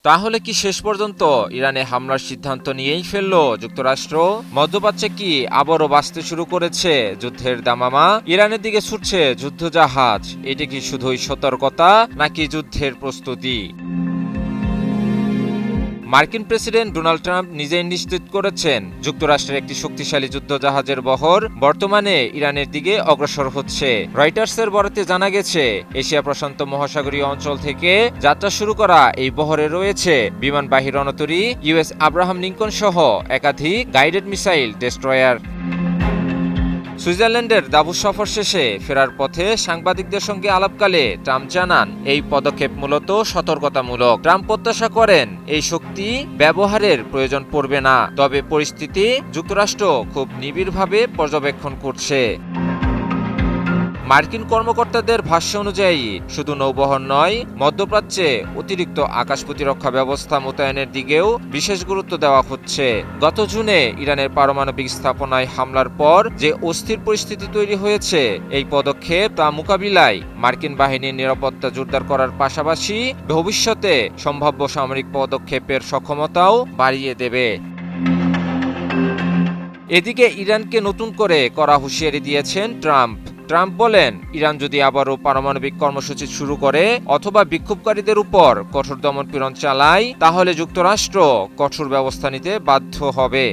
তাহলে কি শেষ পর্যন্ত ইরানে হামলার সিদ্ধান্ত নিয়েই ফেলল যুক্তরাষ্ট্র? মধ্যপ্রাচ্যে কি আবারও বাজতে শুরু করেছে যুদ্ধের দামামা? ইরানের দিকে ছুটছে যুদ্ধজাহাজ। এটি কি শুধুই সতর্কতা নাকি যুদ্ধের প্রস্তুতি? মার্কিন প্রেসিডেন্ট ডোনাল্ড ট্রাম্প নিজেই নিশ্চিত করেছেন যুক্তরাষ্ট্রের একটি শক্তিশালী যুদ্ধজাহাজের বহর বর্তমানে ইরানের দিকে অগ্রসর হচ্ছে। রয়টার্সের বরাতে জানা গেছে, এশিয়া প্রশান্ত মহাসাগরীয় অঞ্চল থেকে যাত্রা শুরু করা এই বহরে রয়েছে বিমানবাহী রণতরী, ইউএস আব্রাহাম লিঙ্কন সহ একাধিক গাইডেড মিসাইল ডেস্ট্রয়ার। সুইজারল্যান্ডের দাভোস সফর শেষে ফেরার পথে সাংবাদিকদের সঙ্গে আলাপকালে ট্রাম্প জানান, এই পদক্ষেপ মূলত সতর্কতামূলক। ট্রাম্প প্রত্যাশা করেন এই শক্তি ব্যবহারের প্রয়োজন পড়বে না, তবে পরিস্থিতি যুক্তরাষ্ট্র খুব নিবিড়ভাবে পর্যবেক্ষণ করছে। মার্কিন কর্মকর্তাদের ভাষ্য অনুযায়ী শুধু নৌবহর নয়, মধ্যপ্রাচ্যে অতিরিক্ত আকাশ প্রতিরক্ষা ব্যবস্থা মোতায়েনের দিকেও বিশেষ গুরুত্ব দেওয়া হচ্ছে। গত জুনে ইরানের পারমাণবিক স্থাপনায় হামলার পর যে অস্থির পরিস্থিতি তৈরি হয়েছে, এই পদক্ষেপ তা মোকাবিলায় মার্কিন বাহিনীর নিরাপত্তা জোরদার করার পাশাপাশি ভবিষ্যতে সম্ভাব্য সামরিক পদক্ষেপের সক্ষমতাও বাড়িয়ে দেবে। এদিকে ইরানকে নতুন করে কড়া হুঁশিয়ারি দিয়েছেন ট্রাম্প। ট্রাম্প বলেন, ইরান যদি আবারও পারমাণবিক কর্মসূচি শুরু করে অথবা বিক্ষোভকারীদের উপর কঠোর দমনপীড়ন চালায়, তাহলে যুক্তরাষ্ট্র কঠোর ব্যবস্থা নিতে বাধ্য হবে।